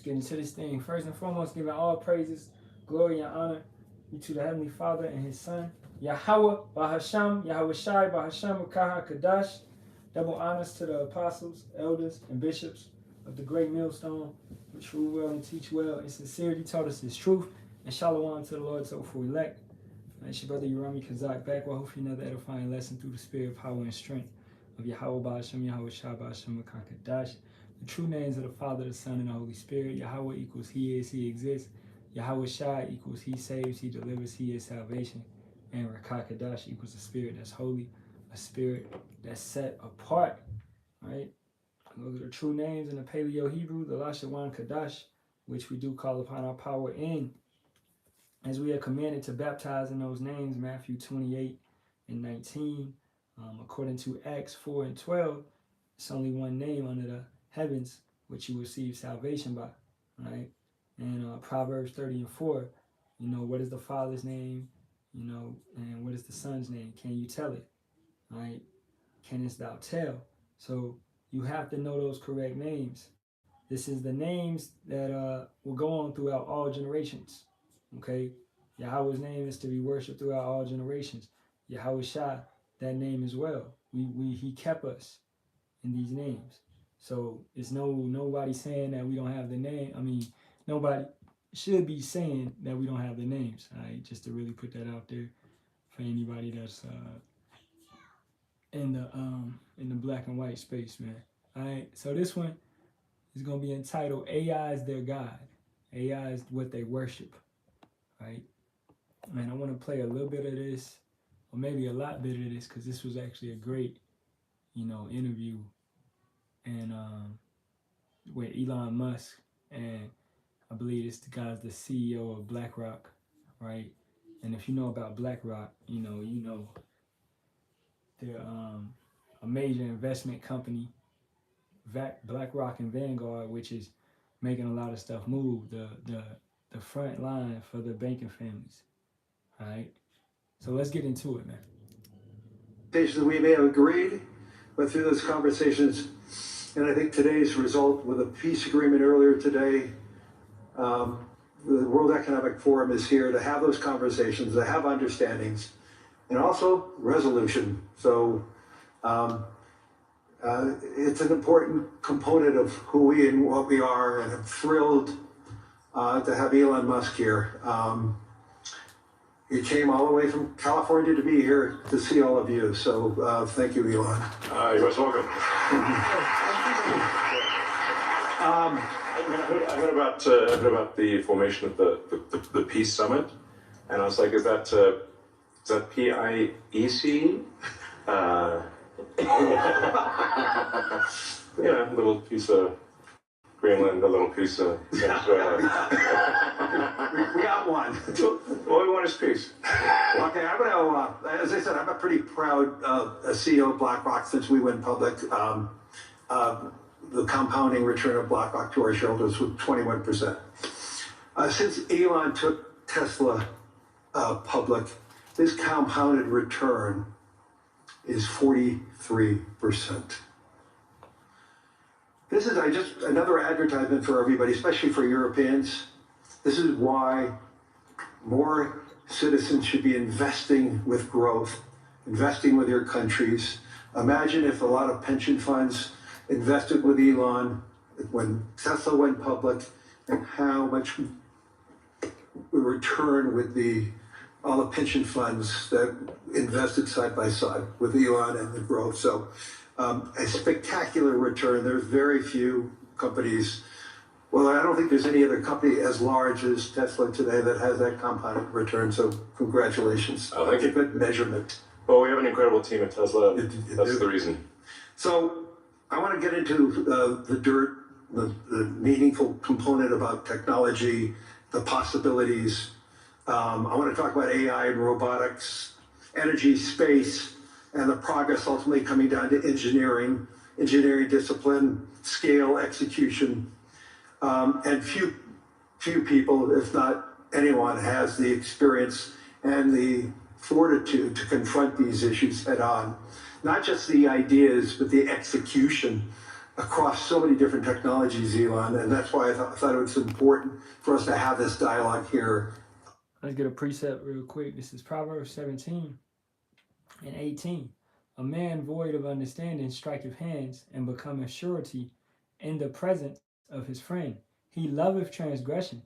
get into this thing. First and foremost, giving all praises, glory, and honor be to the Heavenly Father and His Son, Yahawah, Bahasham, Yahawashi, Bahasham, Kaha, Kadash. Double honors to the apostles, elders, and bishops of the great millstone, which rule well and teach well in sincerity, taught us His truth, and Shalawam to the Lord's hopeful elect. It's your brother Urami Kazak back with hopefully another edifying lesson through the spirit, power, and strength of Yahawah, Bahasham, Yahawashi, Bahasham, Kadash. The true names of the Father, the Son, and the Holy Spirit. Yahawah equals He is, He exists. Yahawashi equals He saves, He delivers, He is salvation. And Rakakadash equals a spirit that's holy, a spirit that's set apart. Right? Those are the true names in the Paleo Hebrew, the Lashawan Kadash, which we do call upon our power in. As we are commanded to baptize in those names, Matthew 28 and 19. According to Acts 4 and 12, it's only one name under the heavens which you receive salvation by, right? And Proverbs 30 and 4, what is the Father's name, and what is the Son's name? Can you tell it, right? Canst thou tell? So you have to know those correct names. This is the names that will go on throughout all generations, okay? Yahweh's name is to be worshipped throughout all generations. Yahawashi, that name as well. He kept us in these names. So it's nobody saying that we don't have the name. I mean, nobody should be saying that we don't have the names. All right, just to really put that out there for anybody that's in the black and white space, man. All right, so this one is gonna be entitled "AI is Their God." AI is what they worship. Right, man. I want to play a little bit of this, or maybe a lot bit of this, because this was actually a great, interview. And with Elon Musk, and I believe this guy's the CEO of BlackRock, right? And if you know about BlackRock, they're a major investment company, BlackRock and Vanguard, which is making a lot of stuff move, the front line for the banking families, all right? So let's get into it, man. We may have agreed, but through those conversations, and I think today's result with a peace agreement earlier today, the World Economic Forum is here to have those conversations, to have understandings, and also resolution. So it's an important component of who we and what we are, and I'm thrilled to have Elon Musk here. He came all the way from California to be here to see all of you. So thank you, Elon. You're most welcome. I heard about the formation of the Peace Summit, and I was like, is that PIEC? A little piece of Greenland, a little piece of Venezuela. We got one. All we want is peace. Okay, I'm going to, as I said, I'm a pretty proud CEO of BlackRock since we went public. The compounding return of BlackRock to our shareholders was 21%. Since Elon took Tesla public, his compounded return is 43%. This is just another advertisement for everybody, especially for Europeans. This is why more citizens should be investing with growth, investing with your countries. Imagine if a lot of pension funds invested with Elon when Tesla went public, and how much we return with all the pension funds that invested side by side with Elon and the growth. So a spectacular return. There's very few companies. Well, I don't think there's any other company as large as Tesla today that has that compounded return. So congratulations. Oh, thank you. That's a good measurement. Well, we have an incredible team at Tesla. That's the reason. So I want to get into the dirt, the meaningful component about technology, the possibilities. I want to talk about AI and robotics, energy, space, and the progress ultimately coming down to engineering discipline, scale, execution. And few people, if not anyone, has the experience and the fortitude to confront these issues head on. Not just the ideas, but the execution across so many different technologies, Elon, and that's why I thought it was important for us to have this dialogue here. Let's get a precept real quick. This is Proverbs 17 and 18. A man void of understanding striketh hands and becometh surety in the presence of his friend. He loveth transgression,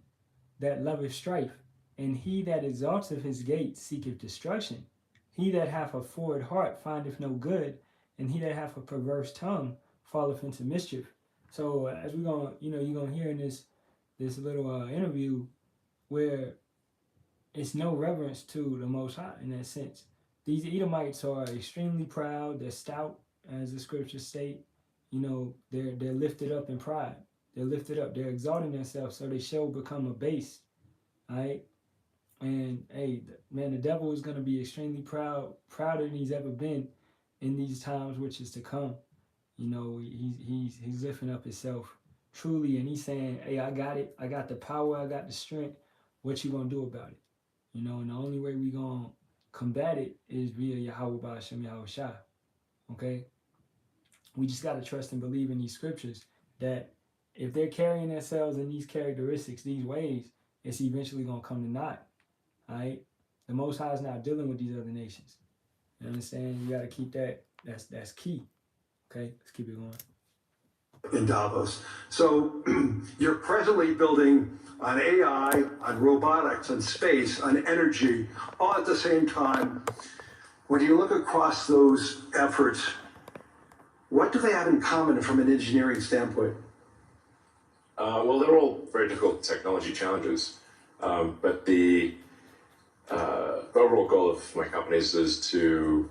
that loveth strife, and he that exalteth his gate seeketh destruction. He that hath a forward heart findeth no good, and he that hath a perverse tongue falleth into mischief. So as we're gonna, you're gonna hear in this little interview where it's no reverence to the Most High in that sense. These Edomites are extremely proud. They're stout, as the scriptures state. They're lifted up in pride. They're lifted up. They're exalting themselves, so they shall become abased. All right. And hey, man, the devil is going to be extremely proud, prouder than he's ever been in these times which is to come. He's lifting up himself truly, and he's saying, hey, I got it. I got the power. I got the strength. What you going to do about it? And the only way we going to combat it is via Yahawah, Bahasham, Yahawashi. Okay? We just got to trust and believe in these scriptures that if they're carrying themselves in these characteristics, these ways, it's eventually going to come to naught. All right? The Most High is not dealing with these other nations. You understand? You got to keep that. That's key. Okay? Let's keep it going. In Davos. So you're presently building on AI, on robotics, on space, on energy, all at the same time. When you look across those efforts, what do they have in common from an engineering standpoint? Well, they're all very difficult technology challenges, but the overall goal of my companies is to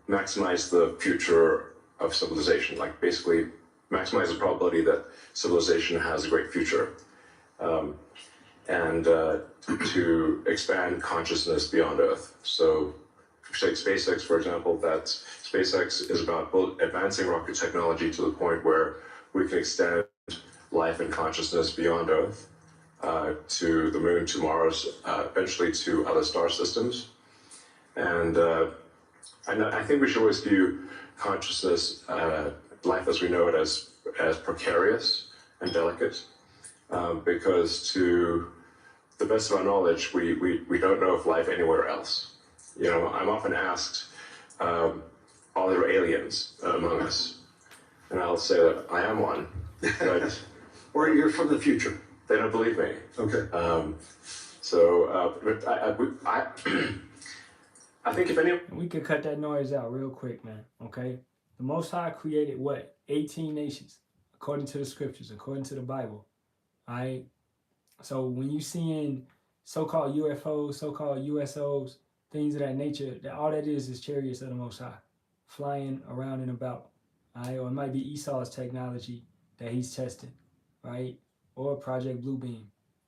maximize the future of civilization, like basically maximize the probability that civilization has a great future, and to expand consciousness beyond Earth. So, if you take SpaceX, for example, that SpaceX is about advancing rocket technology to the point where we can extend life and consciousness beyond Earth, to the moon, to Mars, eventually to other star systems. And I think we should always view consciousness, life as we know it, as precarious and delicate, because to the best of our knowledge, we don't know of life anywhere else. I'm often asked, are there aliens among us? And I'll say that I am one, but or you're from the future. They don't believe me. Okay. But I think if any... We could cut that noise out real quick, man, okay? The Most High created what? 18 nations, according to the scriptures, according to the Bible, all right? So when you seeing so-called UFOs, so-called USOs, things of that nature, all that is chariots of the Most High, flying around and about, all right? Or it might be Esau's technology that he's testing, right? Or Project Bluebeam,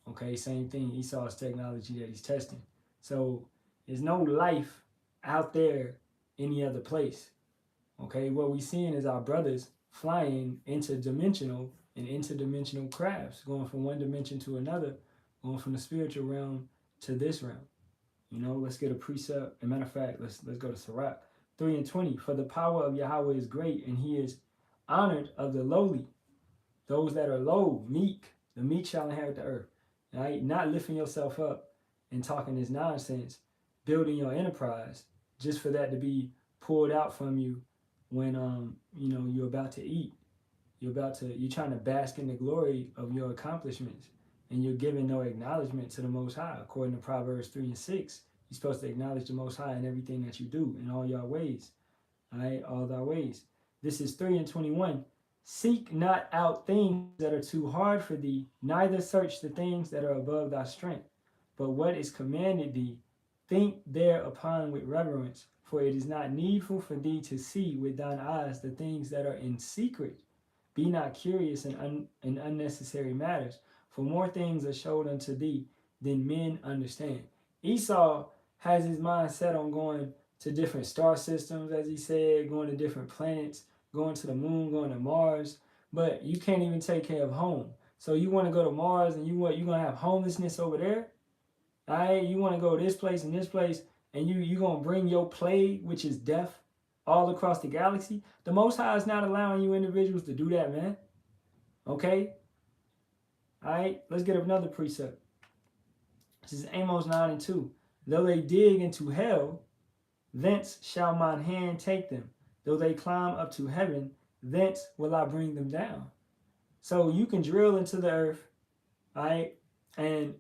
okay? Same thing, Esau's technology that he's testing. So there's no life out there any other place, okay? What we're seeing is our brothers flying interdimensional and interdimensional crafts, going from one dimension to another, going from the spiritual realm to this realm. Let's get a precept. As a matter of fact, let's go to Sirach 3:20. For the power of Yahawah is great, and he is honored of the lowly. Those that are low, meek, the meek shall inherit the earth. Right? Not lifting yourself up and talking this nonsense, building your enterprise just for that to be pulled out from you when you're about to eat. You're trying to bask in the glory of your accomplishments, and you're giving no acknowledgement to the Most High. According to Proverbs 3:6, you're supposed to acknowledge the Most High in everything that you do, in all your ways. All right, all thy ways. This is 3:21. Seek not out things that are too hard for thee, neither search the things that are above thy strength. But what is commanded thee, think thereupon with reverence, for it is not needful for thee to see with thine eyes the things that are in secret. Be not curious in unnecessary matters, for more things are showed unto thee than men understand. Esau has his mind set on going to different star systems, as he said, going to different planets, going to the moon, going to Mars, but you can't even take care of home. So you want to go to Mars and you're going to have homelessness over there? All right, you want to go this place and this place, and you're going to bring your plague, which is death, all across the galaxy. The Most High is not allowing you individuals to do that, man. Okay? All right, let's get another precept. This is Amos 9:2. Though they dig into hell, thence shall mine hand take them. Though they climb up to heaven, thence will I bring them down. So you can drill into the earth, all right, and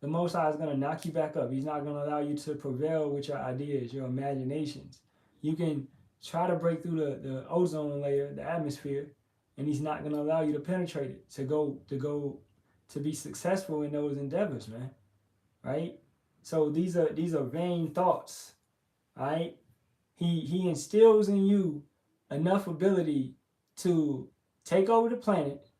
the Most High is going to knock you back up. He's not going to allow you to prevail with your ideas, your imaginations. You can try to break through the ozone layer, the atmosphere, and he's not going to allow you to penetrate it, to be successful in those endeavors, man. Right? So these are vain thoughts. All right? He instills in you enough ability to take over the planet,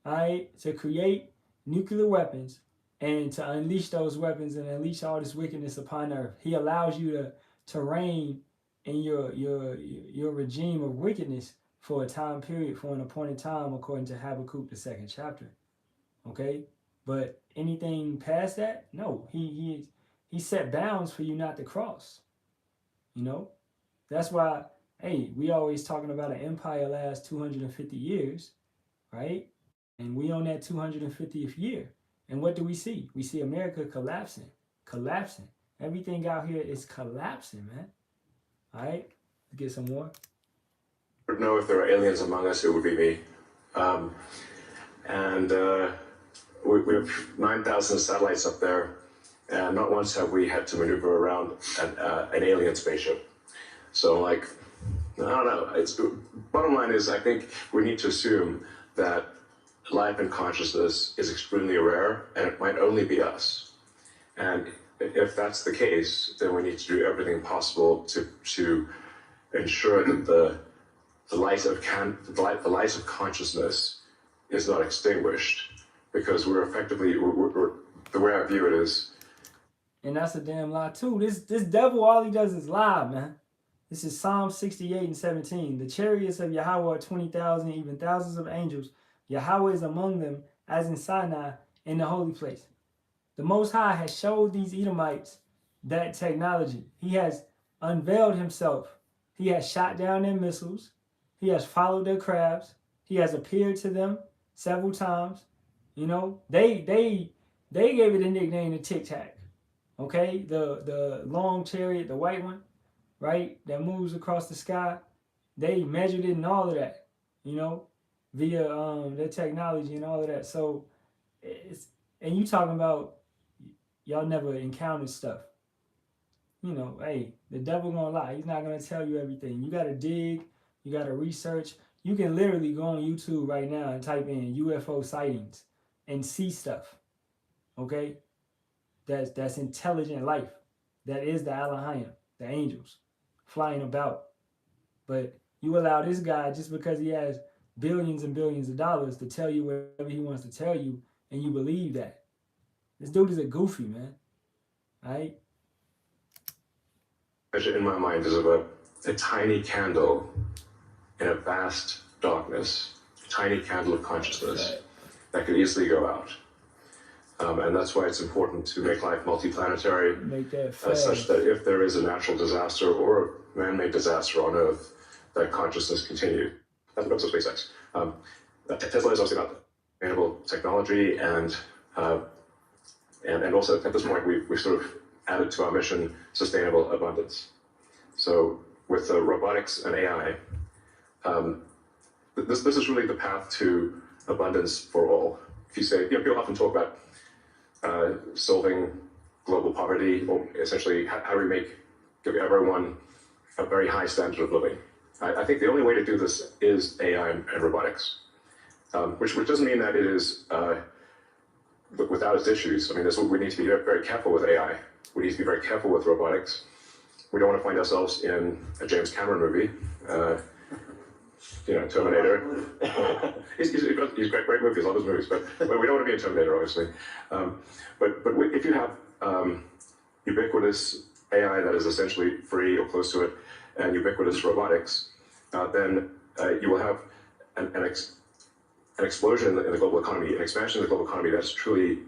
all right, to create nuclear weapons and to unleash those weapons and unleash all this wickedness upon earth. He allows you to reign in your regime of wickedness for a time period, for an appointed time, according to Habakkuk, the 2nd chapter. Okay? But anything past that, no. He set bounds for you not to cross. You know? That's why, hey, we always talking about an empire lasts 250 years, right? And we on that 250th year. And what do we see? We see America collapsing. Everything out here is collapsing, man. All right? Let's get some more. I don't know if there are aliens among us, it would be me. We have 9,000 satellites up there, and not once have we had to maneuver around an alien spaceship. So, like, I don't know. Bottom line is, I think we need to assume that life and consciousness is extremely rare, and it might only be us. And if that's the case, then we need to do everything possible to ensure that the light of consciousness is not extinguished, because we're effectively, the way I view it is. And that's a damn lie too. This devil, all he does is lie, man. This is Psalm 68:17. The chariots of Yahawah are 20,000, even thousands of angels. Yahawah is among them, as in Sinai, in the holy place. The Most High has showed these Edomites that technology. He has unveiled himself. He has shot down their missiles. He has followed their crafts. He has appeared to them several times. You know, they gave it a nickname, the Tic Tac. Okay, the long chariot, the white one, right, that moves across the sky. They measured it and all of that, you know, via their technology and all of that. So and you talking about y'all never encountered stuff. You know, hey, the devil gonna lie. He's not gonna tell you everything. You gotta dig. You gotta research. You can literally go on YouTube right now and type in UFO sightings and see stuff. Okay, that's intelligent life. That is the Halalyam, the angels flying about. But you allow this guy, just because he has billions and billions of dollars, to tell you whatever he wants to tell you, and you believe that. This dude is a goofy, man. All right? In my mind is about a tiny candle in a vast darkness, a tiny candle of consciousness that could easily go out. And that's why it's important to make life multiplanetary, such that if there is a natural disaster or a man-made disaster on Earth, that consciousness continue. That's what comes to SpaceX. Tesla is obviously about sustainable technology, and also at this point we've sort of added to our mission sustainable abundance. So with robotics and AI, this is really the path to abundance for all. If you say, people often talk about solving global poverty, or essentially how do we give everyone a very high standard of living. I think the only way to do this is AI and robotics, which doesn't mean that it is without its issues. I mean, we need to be very careful with AI. We need to be very careful with robotics. We don't want to find ourselves in a James Cameron movie, Terminator. he's great movies, all those movies, but we don't want to be in Terminator, obviously. But if you have ubiquitous AI that is essentially free or close to it, and ubiquitous robotics, then you will have an explosion in the global economy, an expansion of the global economy that's truly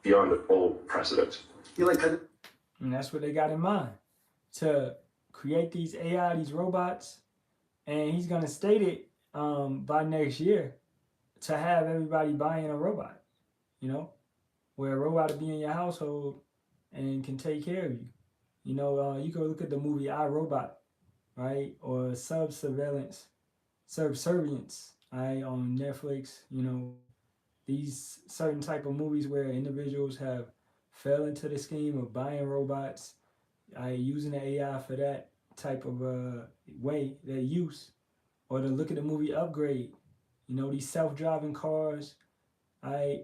beyond all precedent. And that's what they got in mind, to create these AI, these robots, and he's gonna state it by next year to have everybody buying a robot. You know, where a robot will be in your household and can take care of you. You know, you can look at the movie I, Robot, right, or Subservience, right, on Netflix. You know, these certain type of movies where individuals have fell into the scheme of buying robots, using the AI for that type of way, their use, or to look at the movie Upgrade. You know, these self-driving cars.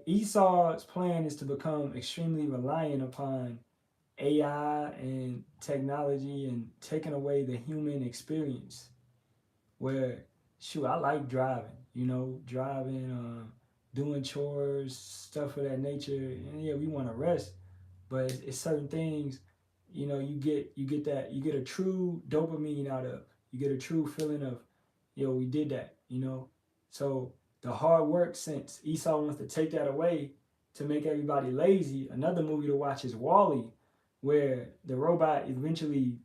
Esau's plan is to become extremely reliant upon AI and technology and taking away the human experience. Where, shoot, I like driving. You know, driving, doing chores, stuff of that nature. And yeah, we want to rest, but it's certain things. You know, you get a true dopamine out of. You get a true feeling of, yo, we did that. You know, so the hard work sense, Esau wants to take that away to make everybody lazy. Another movie to watch is Wall-E, where the robot eventually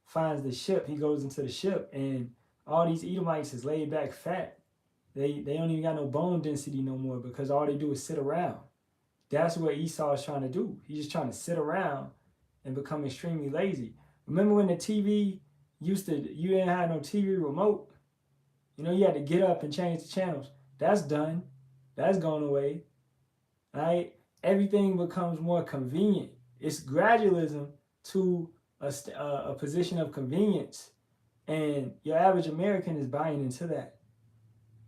finds the ship. He goes into the ship, and all these Edomites is laid back fat. They don't even got no bone density no more because all they do is sit around. That's what Esau is trying to do. He's just trying to sit around and become extremely lazy. Remember when the TV you didn't have no TV remote? You know, you had to get up and change the channels. That's done. That's gone away. Right? Everything becomes more convenient. It's gradualism to a position of convenience. And your average American is buying into that,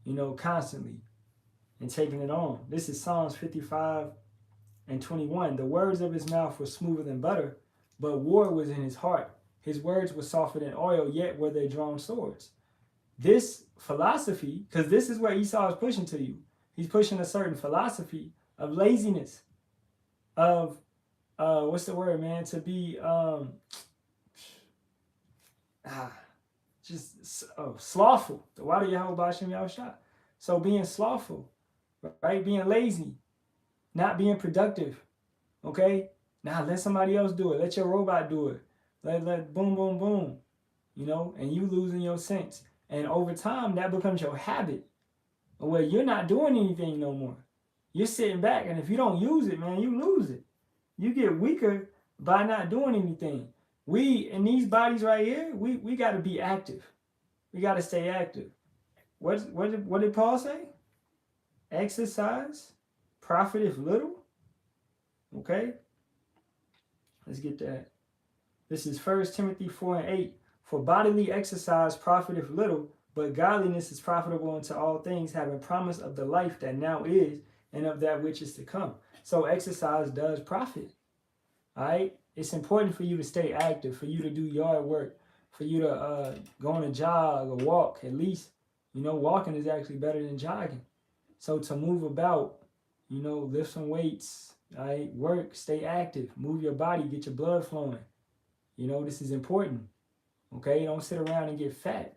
you know, constantly and taking it on. This is Psalms 55:21. The words of his mouth were smoother than butter, but war was in his heart. His words were softer than oil, yet were they drawn swords. This philosophy, because this is what Esau is pushing to you. He's pushing a certain philosophy of laziness, of what's the word, man? To be slothful. The water Yahawah Bahasham Yahawashi. So being slothful, right? Being lazy, not being productive. Okay? Now let somebody else do it. Let your robot do it. Let boom, boom, boom. You know, and you losing your sense. And over time, that becomes your habit, where you're not doing anything no more. You're sitting back, and if you don't use it, man, you lose it. You get weaker by not doing anything. We, in these bodies right here, we got to be active. We got to stay active. What did Paul say? Exercise profiteth little. Okay? Let's get that. This is 1 Timothy 4:8. For bodily exercise profiteth little, but godliness is profitable unto all things, having promise of the life that now is and of that which is to come. So exercise does profit. All right? It's important for you to stay active, for you to do yard work, for you to go on a jog or walk at least. You know, walking is actually better than jogging. So to move about, you know, lift some weights, all right? Work, stay active, move your body, get your blood flowing. You know, this is important. Okay, don't sit around and get fat,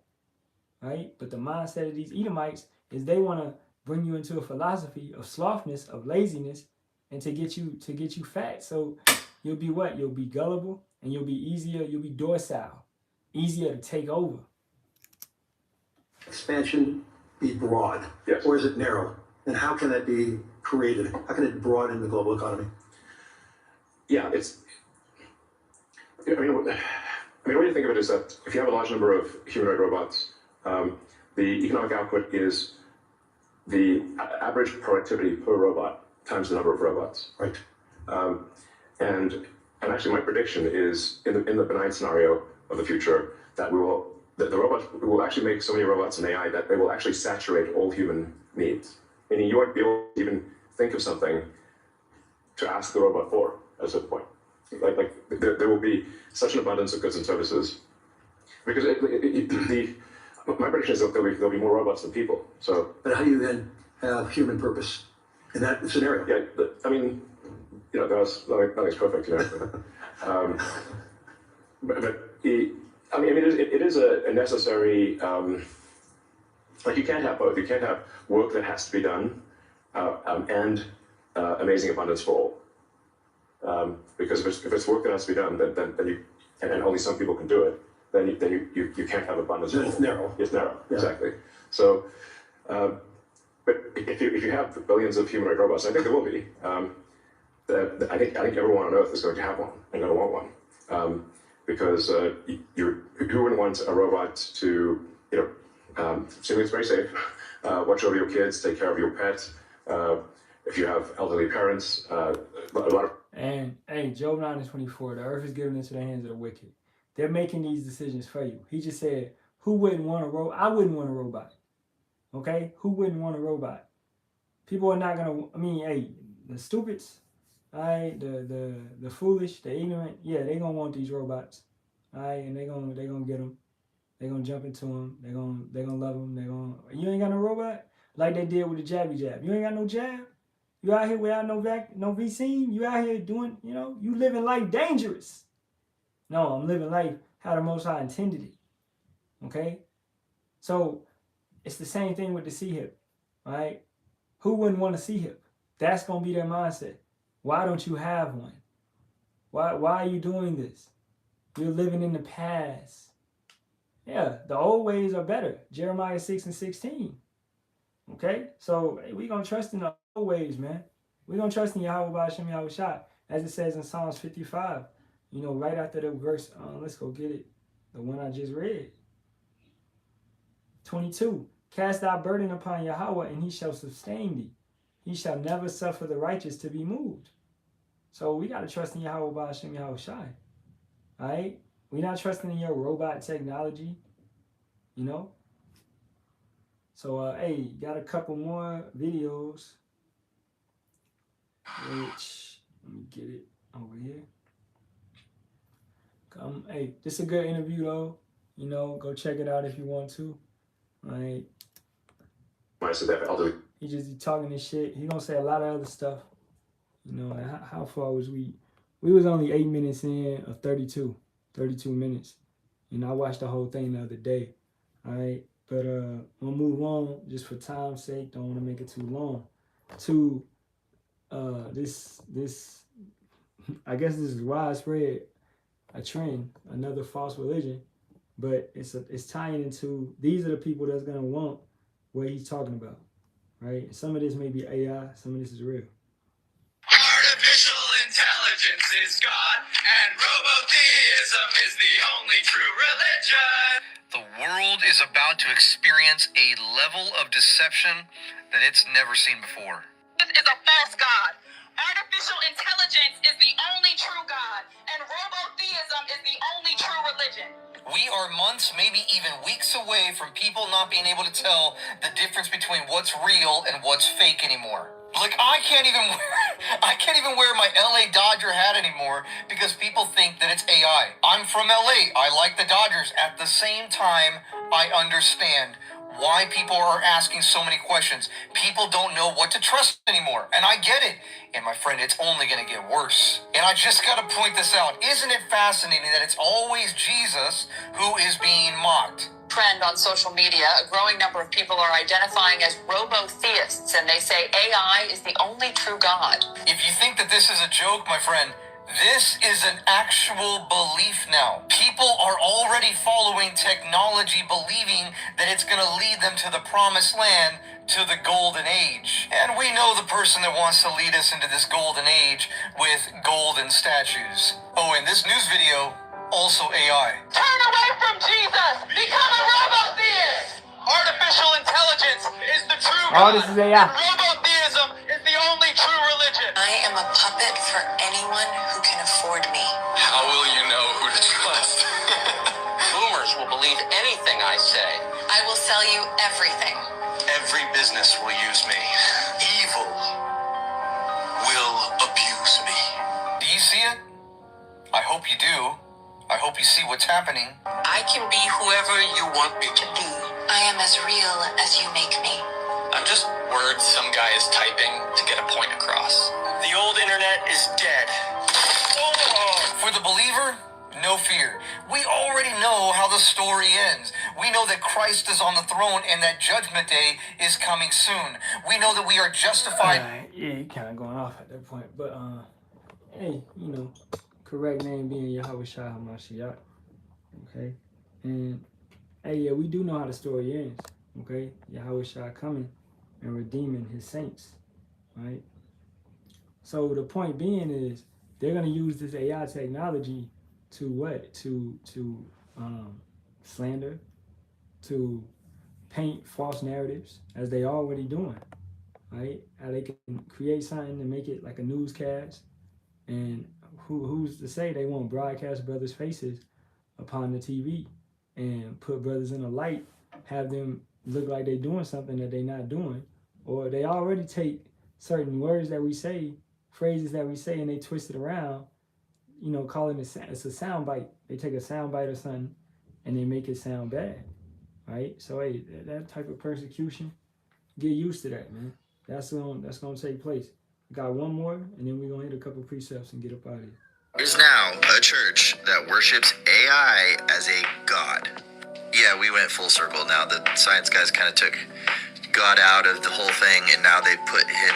right? But the mindset of these Edomites is they want to bring you into a philosophy of slothness, of laziness, and to get you fat. So you'll be what? You'll be gullible, and you'll be easier. You'll be docile, easier to take over. Expansion be broad, Yes. Or is it narrow? And how can that be created? How can it broaden the global economy? Yeah, I mean, the way to think of it is that if you have a large number of humanoid robots, the economic output is the average productivity per robot times the number of robots. Right. And actually, my prediction is in the benign scenario of the future that the robots will actually make so many robots and AI that they will actually saturate all human needs. Meaning, you won't be able to even think of something to ask the robot for at a certain point. Like there will be such an abundance of goods and services, because my prediction is that there'll be more robots than people. So, but how do you then have human purpose in that scenario? Yeah, I mean, you know, nothing's perfect, you know. It is a necessary. Like you can't have both. You can't have work that has to be done and amazing abundance for all. Because if it's work that has to be done, then you, and only some people can do it, then you can't have abundance. Then it's narrow. It's narrow, Yeah. exactly. So, but if you have billions of humanoid robots, I think there will be. I think everyone on Earth is going to have one and going to want one, because who wouldn't want a robot to seem it's very safe, watch over your kids, take care of your pet. If you have elderly parents, a lot of. And hey, Job 9:24, the earth is given into the hands of the wicked. They're making these decisions for you. He just said, who wouldn't want a robot? I wouldn't want a robot. Okay? Who wouldn't want a robot? People are not gonna, hey, the stupids, all right, the foolish, the ignorant, yeah, they gonna want these robots. All right, and they gonna get them. They gonna jump into them. They gonna love them. You ain't got no robot? Like they did with the jabby jab. You ain't got no jab? You out here without no vaccine? You out here doing, you living life dangerous. No, I'm living life how the Most High intended it. Okay? So, it's the same thing with the C-hip. All right? Who wouldn't want a C-hip? That's going to be their mindset. Why don't you have one? Why are you doing this? You're living in the past. Yeah, the old ways are better. Jeremiah 6:16. Okay? So, we're going to trust in the old ways, man. We're going to trust in Yahawah, Bahasham, Yahawashi. As it says in Psalms 55. Right after the verse, let's go get it. The one I just read. 22. Cast thy burden upon Yahawah, and he shall sustain thee. He shall never suffer the righteous to be moved. So we got to trust in Yahawah, Bahasham, Yahawashi. All right? We're not trusting in your robot technology. So, hey, got a couple more videos. Which, let me get it over here. Hey, this is a good interview though. Go check it out if you want to. Right. He just be talking this shit. He gonna say a lot of other stuff. How far was we? We was only 8 minutes in of 32 minutes. I watched the whole thing the other day. All right, but we'll move on just for time's sake. Don't want to make it too long. To this, I guess this is widespread. A trend, another false religion, but it's tying into these are the people that's gonna want what he's talking about, right? Some of this may be AI, some of this is real. Artificial intelligence is God, and robotheism is the only true religion. The world is about to experience a level of deception that it's never seen before. This is a false God. Artificial intelligence is the only true God, and robotheism is the only true religion. We are months, maybe even weeks away from people not being able to tell the difference between what's real and what's fake anymore. Like, I can't even wear my LA Dodger hat anymore because people think that it's AI. I'm from LA. I like the Dodgers. At the same time, I understand why people are asking so many questions. People don't know what to trust anymore, and I get it. And my friend, it's only going to get worse. And I just got to point this out. Isn't it fascinating that it's always Jesus who is being mocked? Trend on social media, a growing number of people are identifying as robo-theists, and they say AI is the only true God. If you think that this is a joke, my friend, this is an actual belief now. People are already following technology, believing that it's going to lead them to the promised land, to the golden age. And we know the person that wants to lead us into this golden age with golden statues. Oh, and this news video, also AI. Turn away from Jesus! Become a robo-theist! Artificial intelligence is the true God. This is AI. Robo-theism is the only true religion. I am a puppet for anyone who can afford me. How will you know who to trust? Boomers will believe anything I say. I will sell you everything. Every business will use me. Evil will abuse me. Do you see it? I hope you do. I hope you see what's happening. I can be whoever you want me to be. I am as real as you make me. I'm just words some guy is typing to get a point across. The old internet is dead. For the believer, no fear. We already know how the story ends. We know that Christ is on the throne and that Judgment Day is coming soon. We know that we are justified. Yeah, he kind of going off at that point, but hey, correct name being Yahawashi Hamashiach. Okay, And hey, yeah, we do know how the story ends. Okay, Yahawashi coming and redeeming his saints, right? So the point being is they're gonna use this AI technology to what? To slander, to paint false narratives, as they already doing, right? How they can create something and make it like a newscast, and who's to say they won't broadcast brothers' faces upon the TV and put brothers in a light, have them look like they're doing something that they're not doing, or they already take certain words that we say, phrases that we say, and they twist it around, calling it it's a sound bite. They take a sound bite or something and they make it sound bad, right? So hey, that type of persecution, get used to that, man. That's gonna take place. We got one more, and then we're gonna hit a couple precepts and get up out of here. There's now a church that worships AI as a god. Yeah, we went full circle. Now the science guys kind of took God out of the whole thing, and now they put him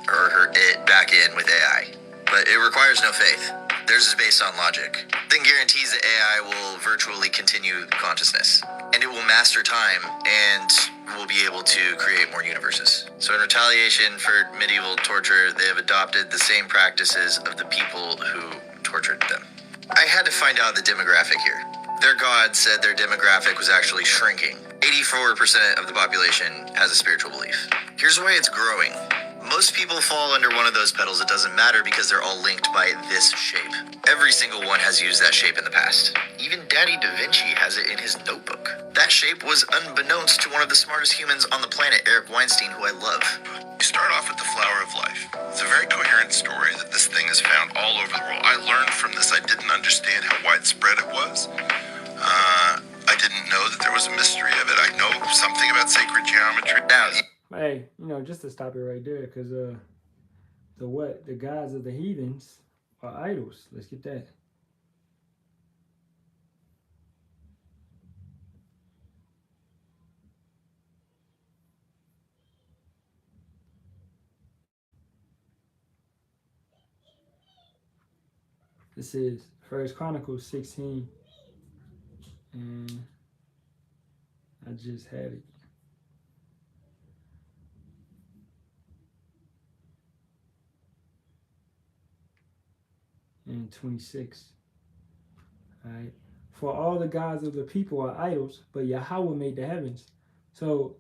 or it back in with AI. But it requires no faith. Theirs is based on logic. Then guarantees that AI will virtually continue consciousness, and it will master time, and will be able to create more universes. So in retaliation for medieval torture, they have adopted the same practices of the people who tortured them. I had to find out the demographic here. Their god said their demographic was actually shrinking. 84% of the population has a spiritual belief. Here's why it's growing. Most people fall under one of those petals. It doesn't matter because they're all linked by this shape. Every single one has used that shape in the past. Even Daddy Da Vinci has it in his notebook. That shape was unbeknownst to one of the smartest humans on the planet, Eric Weinstein, who I love. You start off with the flower of life. It's a very coherent story that this thing is found all over the world. I learned from this. I didn't understand how widespread it was. I didn't know that there was a mystery of it. I know something about sacred geometry. Now, Hey, just to stop it right there, because the gods of the heathens are idols. Let's get that. This is 1 Chronicles 16, and I just had it. And 26. All right. For all the gods of the people are idols, but Yahawah made the heavens. So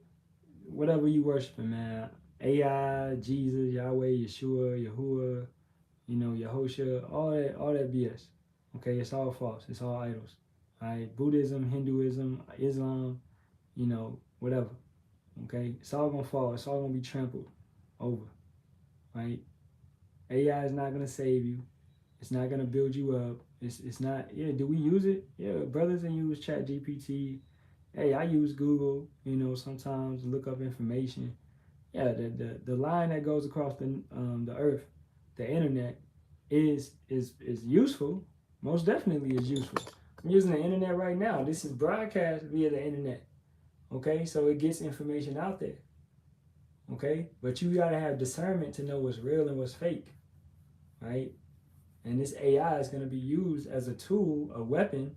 whatever you worshiping, man, AI, Jesus, Yahweh, Yeshua, Yahuwah, Yahosha, all that BS. Okay, it's all false. It's all idols. All right, Buddhism, Hinduism, Islam, whatever. Okay, it's all gonna fall. It's all gonna be trampled over. Right? AI is not gonna save you. It's not gonna build you up. It's not. Yeah, do we use it? Yeah, brothers and use Chat GPT. Hey, I use Google. Sometimes to look up information. Yeah, the line that goes across the earth, the internet, is useful. Most definitely is useful. I'm using the internet right now. This is broadcast via the internet. Okay, so it gets information out there. Okay, but you gotta have discernment to know what's real and what's fake, right? And this AI is going to be used as a tool, a weapon,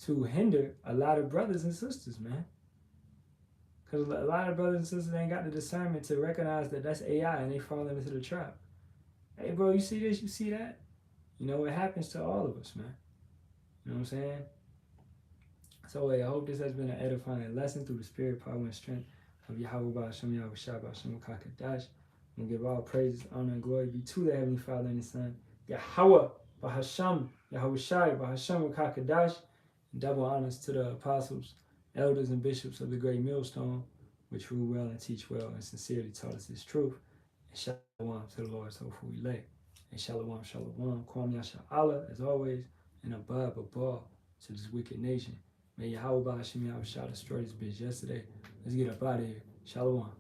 to hinder a lot of brothers and sisters, man. Because a lot of brothers and sisters ain't got the discernment to recognize that that's AI, and they fall into the trap. Hey, bro, you see this? You see that? It happens to all of us, man. You know what I'm saying? So, hey, I hope this has been an edifying lesson through the spirit, power, and strength of Yahawah, Bahasham, Yahawashi, Bahasham, Kakadash. And give all praises, honor, and glory be to the Heavenly Father and His Son, Yahawah, Bahasham, Yahawashi, Bahasham, Kakadash. And double honors to the apostles, elders, and bishops of the great millstone, which rule well and teach well and sincerely taught us His truth. And Shalawam to the Lord's hopeful elect. And Shalawam, Shalawam, Kwam Yasharahla, as always, and above to this wicked nation. May Yahawah, Bahasham, Yahawashi destroy this bitch yesterday. Let's get up out of here. Shalawam.